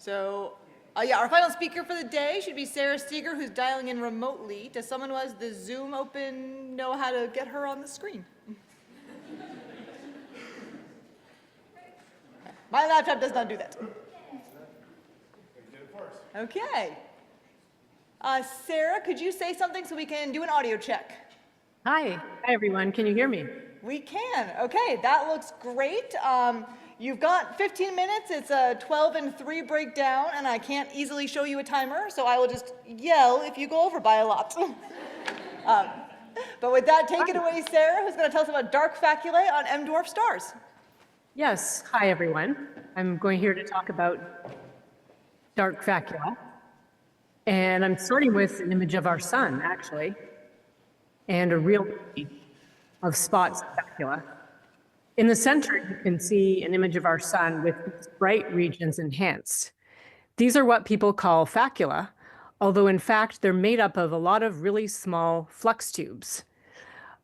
So, yeah, our final speaker for the day should be Sarah Seager, who's dialing in remotely. Does someone who has the Zoom open know how to get her on the screen? My laptop does not do that. Okay. Sarah, could you say something so we can do an audio check? Hi everyone. Can you hear me? We can. Okay, that looks great. You've got 15 minutes. It's a 12 and 3 breakdown, and I can't easily show you a timer, so I will just yell if you go over by a lot. But with that, take it away, Sarah, who's going to tell us about dark faculae on M-dwarf stars. Yes. Hi everyone. I'm going here to talk about dark facula. And I'm starting with an image of our sun, actually, and a real of spots of facula. In the center, you can see an image of our sun with its bright regions enhanced. These are what people call facula, although in fact, they're made up of a lot of really small flux tubes.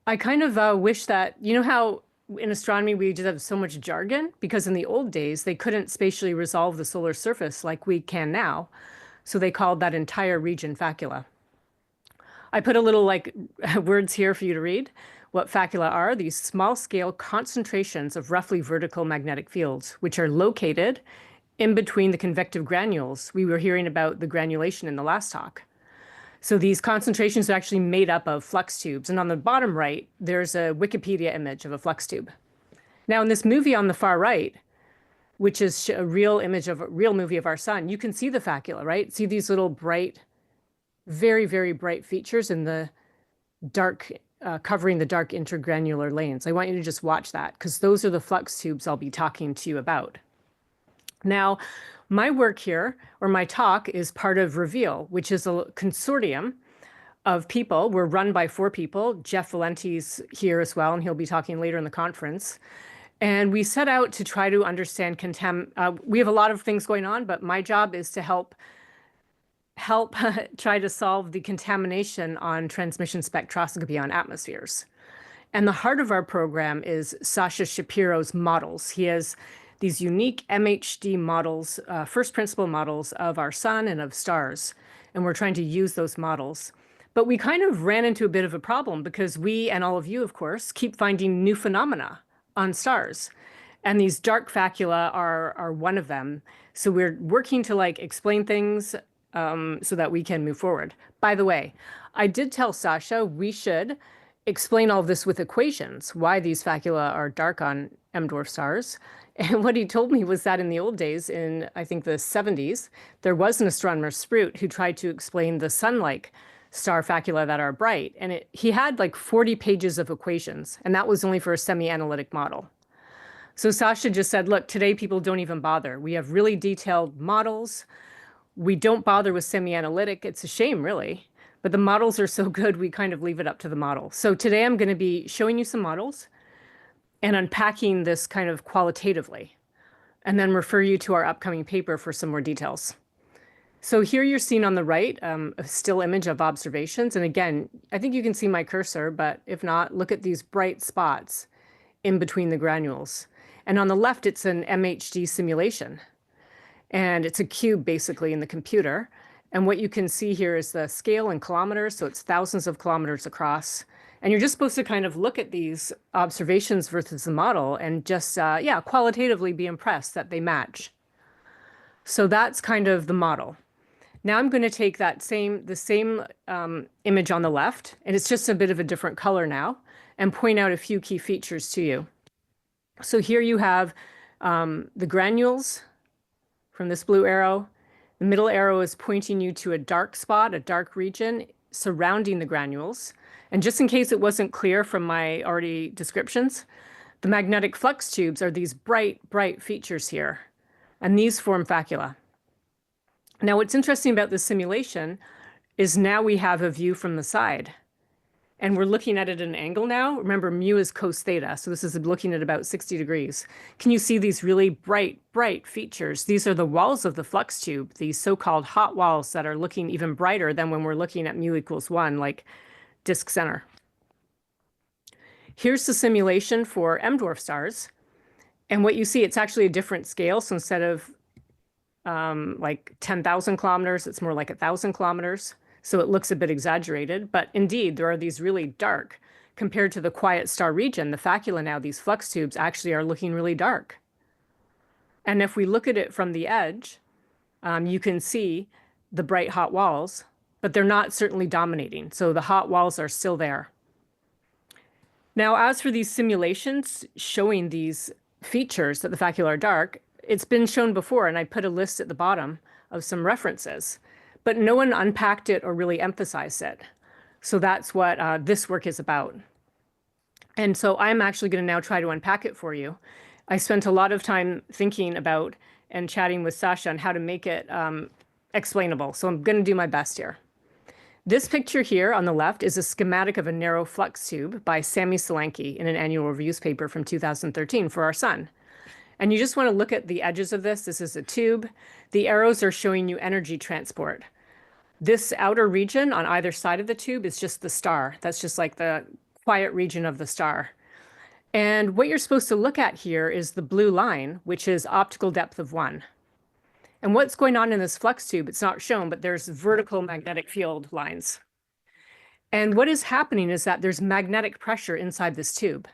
I kind of wish that, you know how in astronomy we just have so much jargon? Because in the old days, they couldn't spatially resolve the solar surface like we can now. So they called that entire region facula. I put a little words here for you to read. What facula are these small scale concentrations of roughly vertical magnetic fields, which are located in between the convective granules. We were hearing about the granulation in the last talk. So these concentrations are actually made up of flux tubes. And on the bottom right, there's a Wikipedia image of a flux tube. Now in this movie on the far right, which is a real image of a real movie of our sun, you can see the facula, right? See these little bright, very, very bright features in the dark, covering the dark intergranular lanes. I want you to just watch that because those are the flux tubes I'll be talking to you about. Now, my work here, or my talk, is part of REVEAL, which is a consortium of people. We're run by 4 people. Jeff Valenti's here as well, and he'll be talking later in the conference. And we set out to try to understand we have a lot of things going on, but my job is to help try to solve the contamination on transmission spectroscopy on atmospheres. And the heart of our program is Sasha Shapiro's models. He has these unique MHD models, first principle models of our sun and of stars. And we're trying to use those models. But we kind of ran into a bit of a problem because we, and all of you, of course, keep finding new phenomena on stars. And these dark facula are one of them. So we're working to explain things so that we can move forward. By the way, I did tell Sasha we should explain all this with equations, why these facula are dark on M-dwarf stars. And what he told me was that in the old days, in I think the 70s, there was an astronomer, Sprout, who tried to explain the sun-like star facula that are bright. And he had 40 pages of equations, and that was only for a semi-analytic model. So Sasha just said, look, today people don't even bother. We have really detailed models. We don't bother with semi-analytic. It's a shame, really. But the models are so good, we kind of leave it up to the model. So today I'm going to be showing you some models and unpacking this kind of qualitatively, and then refer you to our upcoming paper for some more details. So here you're seeing on the right a still image of observations. And again, I think you can see my cursor, but if not, look at these bright spots in between the granules. And on the left, it's an MHD simulation. And it's a cube basically in the computer. And what you can see here is the scale in kilometers. So it's thousands of kilometers across. And you're just supposed to kind of look at these observations versus the model and just, qualitatively be impressed that they match. So that's kind of the model. Now I'm going to take the same image on the left, and it's just a bit of a different color now, and point out a few key features to you. So here you have the granules from this blue arrow. The middle arrow is pointing you to a dark spot, a dark region surrounding the granules. And just in case it wasn't clear from my already descriptions, the magnetic flux tubes are these bright, bright features here. And these form facula. Now, what's interesting about this simulation is now we have a view from the side. And we're looking at it at an angle now. Remember, mu is cos theta, so this is looking at about 60 degrees. Can you see these really bright, bright features? These are the walls of the flux tube, these so-called hot walls that are looking even brighter than when we're looking at mu equals 1, like disk center. Here's the simulation for M-dwarf stars. And what you see, it's actually a different scale. So instead of like 10,000 kilometers. It's more like 1,000 kilometers. So it looks a bit exaggerated, but indeed there are these really dark, compared to the quiet star region, the facula now, these flux tubes actually are looking really dark. And if we look at it from the edge, you can see the bright hot walls, but they're not certainly dominating. So the hot walls are still there. Now, as for these simulations showing these features that the facula are dark, it's been shown before, and I put a list at the bottom of some references, but no one unpacked it or really emphasized it. So that's what this work is about. And so I'm actually going to now try to unpack it for you. I spent a lot of time thinking about and chatting with Sasha on how to make it explainable. So I'm going to do my best here. This picture here on the left is a schematic of a narrow flux tube by Sami Solanki in an annual reviews paper from 2013 for our sun. And you just want to look at the edges of this. This is a tube. The arrows are showing you energy transport. This outer region on either side of the tube is just the star. That's just like the quiet region of the star. And what you're supposed to look at here is the blue line, which is optical depth of 1. And what's going on in this flux tube, it's not shown, but there's vertical magnetic field lines. And what is happening is that there's magnetic pressure inside this tube.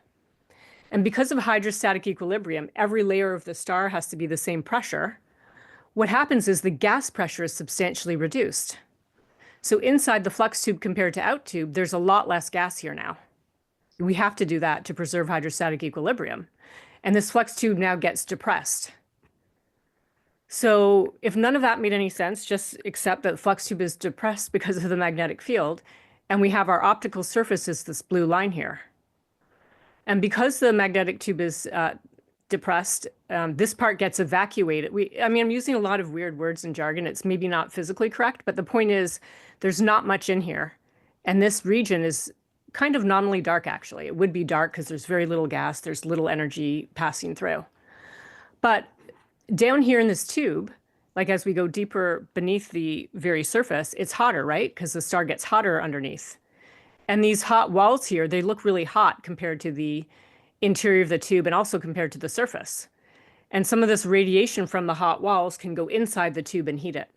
And because of hydrostatic equilibrium, every layer of the star has to be the same pressure. What happens is the gas pressure is substantially reduced. So inside the flux tube compared to out tube, there's a lot less gas here now. We have to do that to preserve hydrostatic equilibrium. And this flux tube now gets depressed. So if none of that made any sense, just accept that the flux tube is depressed because of the magnetic field, and we have our optical surface as this blue line here. And because the magnetic tube is depressed, this part gets evacuated. I'm using a lot of weird words and jargon. It's maybe not physically correct, but the point is there's not much in here. And this region is kind of nominally dark, actually. It would be dark because there's very little gas. There's little energy passing through. But down here in this tube, like as we go deeper beneath the very surface, it's hotter, right? Because the star gets hotter underneath. And these hot walls here, they look really hot compared to the interior of the tube and also compared to the surface. And some of this radiation from the hot walls can go inside the tube and heat it.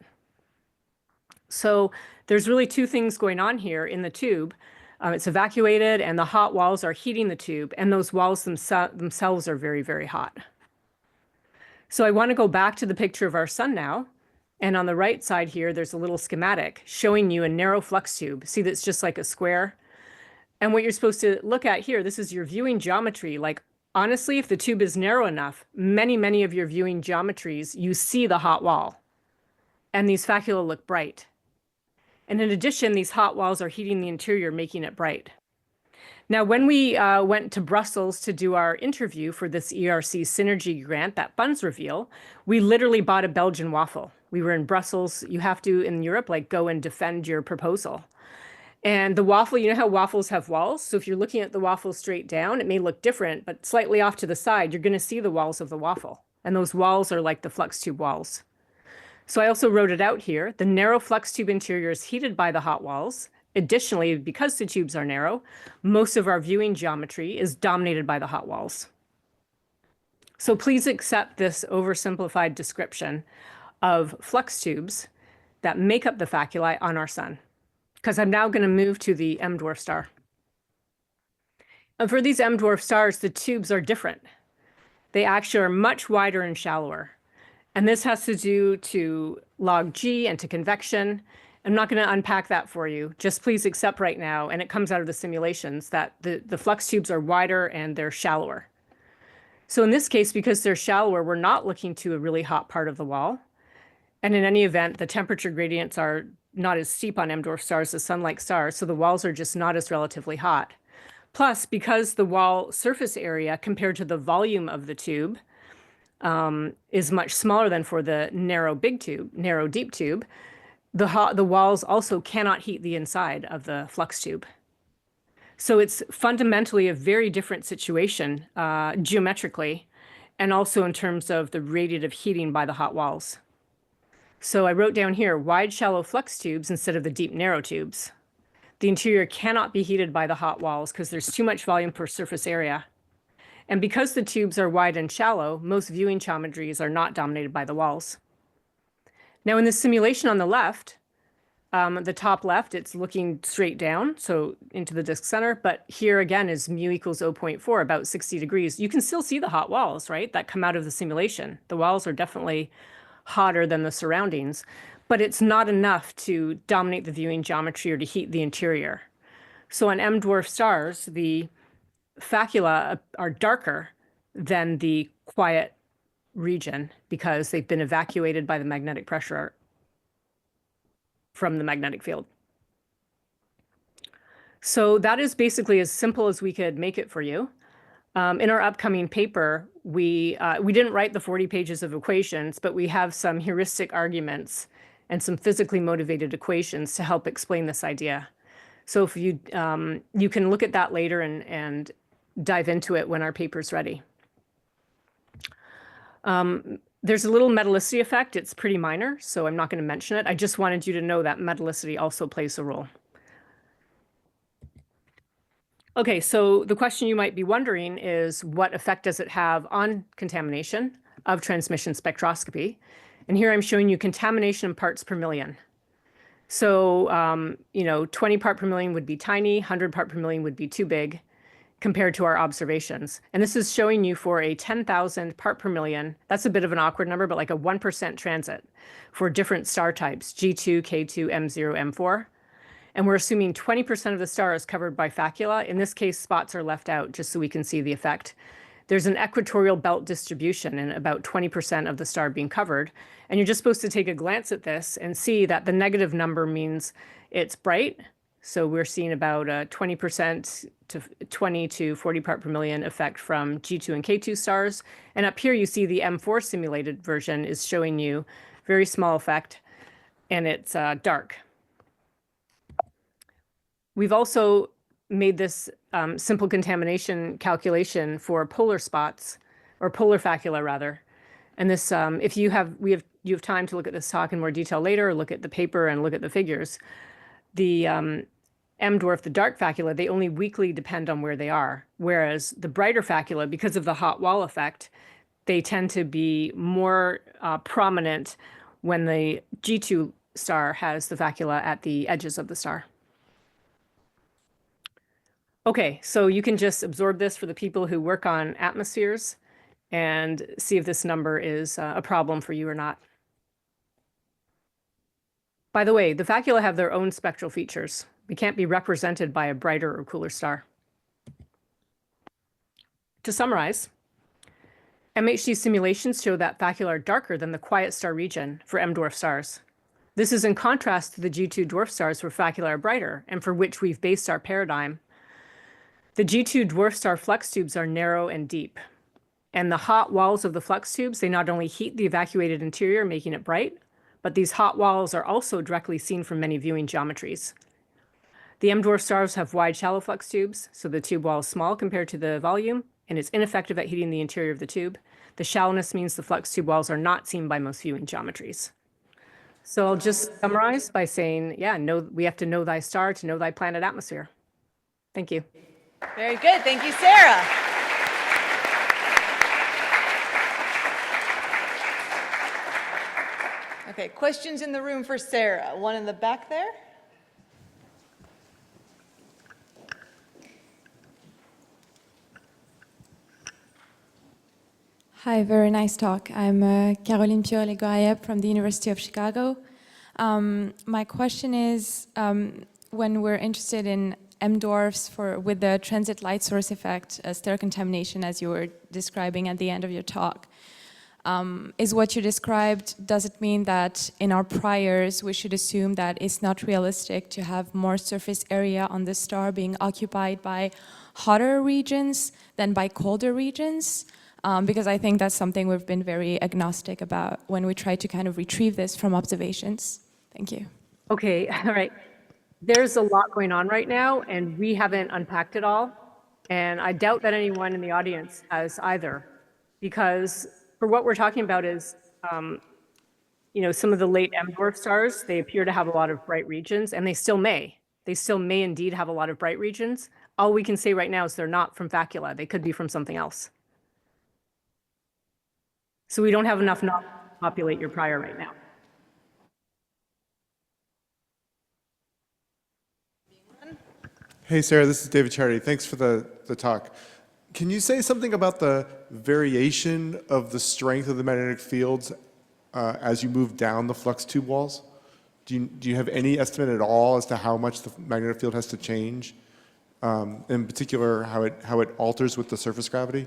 So there's really two things going on here in the tube. It's evacuated and the hot walls are heating the tube, and those walls themselves are very, very hot. So I want to go back to the picture of our sun now. And on the right side here, there's a little schematic showing you a narrow flux tube. See, that's just like a square. And what you're supposed to look at here, this is your viewing geometry. Like, honestly, if the tube is narrow enough, many of your viewing geometries, you see the hot wall. And these facula look bright. And in addition, these hot walls are heating the interior, making it bright. Now, when we went to Brussels to do our interview for this ERC Synergy grant, that funds reveal, we literally bought a Belgian waffle. We were in Brussels. You have to, in Europe, like go and defend your proposal. And the waffle, you know how waffles have walls? So if you're looking at the waffle straight down, it may look different, but slightly off to the side, you're going to see the walls of the waffle. And those walls are like the flux tube walls. So I also wrote it out here. The narrow flux tube interior is heated by the hot walls. Additionally, because the tubes are narrow, most of our viewing geometry is dominated by the hot walls. So please accept this oversimplified description of flux tubes that make up the faculae on our sun, because I'm now going to move to the M dwarf star. And for these M dwarf stars, the tubes are different. They actually are much wider and shallower. And this has to do to log G and to convection. I'm not going to unpack that for you. Just please accept right now, and it comes out of the simulations, that the flux tubes are wider and they're shallower. So in this case, because they're shallower, we're not looking to a really hot part of the wall. And in any event, the temperature gradients are not as steep on M dwarf stars as sun-like stars, so the walls are just not as relatively hot. Plus, because the wall surface area compared to the volume of the tube is much smaller than for the narrow deep tube, the walls also cannot heat the inside of the flux tube. So it's fundamentally a very different situation geometrically, and also in terms of the radiative heating by the hot walls. So I wrote down here, wide shallow flux tubes instead of the deep narrow tubes. The interior cannot be heated by the hot walls because there's too much volume per surface area. And because the tubes are wide and shallow, most viewing geometries are not dominated by the walls. Now in the simulation on the left, the top left, it's looking straight down, so into the disk center. But here again is mu equals 0.4, about 60 degrees. You can still see the hot walls, right, that come out of the simulation. The walls are definitely hotter than the surroundings, but it's not enough to dominate the viewing geometry or to heat the interior. So on M dwarf stars, the facula are darker than the quiet region because they've been evacuated by the magnetic pressure from the magnetic field. So that is basically as simple as we could make it for you. In our upcoming paper, we didn't write the 40 pages of equations, but we have some heuristic arguments and some physically motivated equations to help explain this idea. So if you can look at that later and dive into it when our paper's ready. There's a little metallicity effect. It's pretty minor, so I'm not going to mention it. I just wanted you to know that metallicity also plays a role. Okay, so the question you might be wondering is, what effect does it have on contamination of transmission spectroscopy? And here I'm showing you contamination in parts per million. So, 20 part per million would be tiny, 100 part per million would be too big compared to our observations. And this is showing you for a 10,000 part per million, that's a bit of an awkward number, but like a 1% transit for different star types, G2, K2, M0, M4. And we're assuming 20% of the star is covered by facula. In this case, spots are left out just so we can see the effect. There's an equatorial belt distribution and about 20% of the star being covered. And you're just supposed to take a glance at this and see that the negative number means it's bright. So we're seeing about a 20% to 20 to 40 part per million effect from G2 and K2 stars. And up here you see the M4 simulated version is showing you very small effect, and it's dark. We've also made this simple contamination calculation for polar spots, or polar facula rather. And this, if you have time to look at this talk in more detail later, or look at the paper and look at the figures, the M dwarf, the dark facula, they only weakly depend on where they are. Whereas the brighter facula, because of the hot wall effect, they tend to be more prominent when the G2 star has the facula at the edges of the star. Okay, so you can just absorb this for the people who work on atmospheres and see if this number is a problem for you or not. By the way, the facula have their own spectral features. They can't be represented by a brighter or cooler star. To summarize, MHD simulations show that facula are darker than the quiet star region for M dwarf stars. This is in contrast to the G2 dwarf stars where facula are brighter and for which we've based our paradigm. The G2 dwarf star flux tubes are narrow and deep. And the hot walls of the flux tubes, they not only heat the evacuated interior, making it bright, but these hot walls are also directly seen from many viewing geometries. The M dwarf stars have wide shallow flux tubes, so the tube wall is small compared to the volume, and it's ineffective at heating the interior of the tube. The shallowness means the flux tube walls are not seen by most viewing geometries. So I'll just summarize by saying, we have to know thy star to know thy planet atmosphere. Thank you. Very good. Thank you, Sarah. Okay, questions in the room for Sarah. One in the back there. Hi, very nice talk. I'm Caroline Piore-Legoyep from the University of Chicago. My question is, when we're interested in M dwarfs with the transit light source effect, star contamination, as you were describing at the end of your talk, is what you described, does it mean that in our priors we should assume that it's not realistic to have more surface area on the star being occupied by hotter regions than by colder regions? Because I think that's something we've been very agnostic about when we try to kind of retrieve this from observations. Thank you. Okay, all right. There's a lot going on right now, and we haven't unpacked it all. And I doubt that anyone in the audience has either, because for what we're talking about is, some of the late M dwarf stars, they appear to have a lot of bright regions, and they still may. They still may indeed have a lot of bright regions. All we can say right now is they're not from facula. They could be from something else. So we don't have enough knowledge to populate your prior right now. Hey, Sarah, this is David Charity. Thanks for the talk. Can you say something about the variation of the strength of the magnetic fields as you move down the flux tube walls? Do you have any estimate at all as to how much the magnetic field has to change? In particular, how it alters with the surface gravity?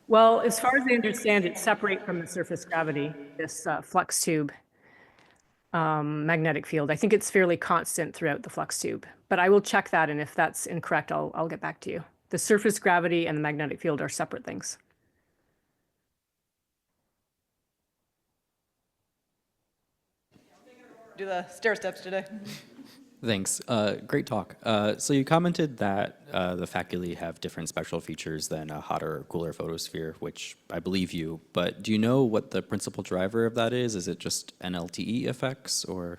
Well, as far as I understand, it's separate from the surface gravity, this flux tube magnetic field. I think it's fairly constant throughout the flux tube, but I will check that, and if that's incorrect, I'll get back to you. The surface gravity and the magnetic field are separate things. Do the stair steps today. Thanks. Great talk. So you commented that the faculae have different spectral features than a hotter or cooler photosphere, which I believe you, but do you know what the principal driver of that is? Is it just NLTE effects or?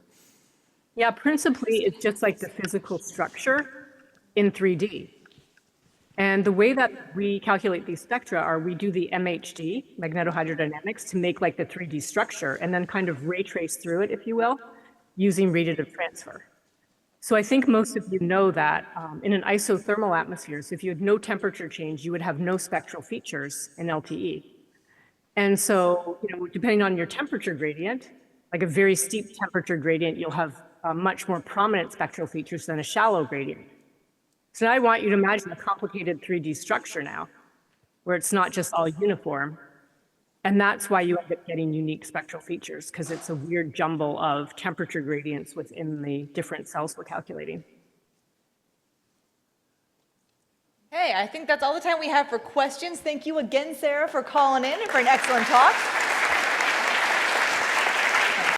Yeah, principally, it's just like the physical structure in 3D. And the way that we calculate these spectra are we do the MHD, magnetohydrodynamics, to make like the 3D structure and then kind of ray trace through it, if you will, using radiative transfer. So I think most of you know that in an isothermal atmosphere, so if you had no temperature change, you would have no spectral features in LTE. And so, depending on your temperature gradient, like a very steep temperature gradient, you'll have much more prominent spectral features than a shallow gradient. So now I want you to imagine a complicated 3D structure now, where it's not just all uniform. And that's why you end up getting unique spectral features, because it's a weird jumble of temperature gradients within the different cells we're calculating. Hey, I think that's all the time we have for questions. Thank you again, Sarah, for calling in and for an excellent talk.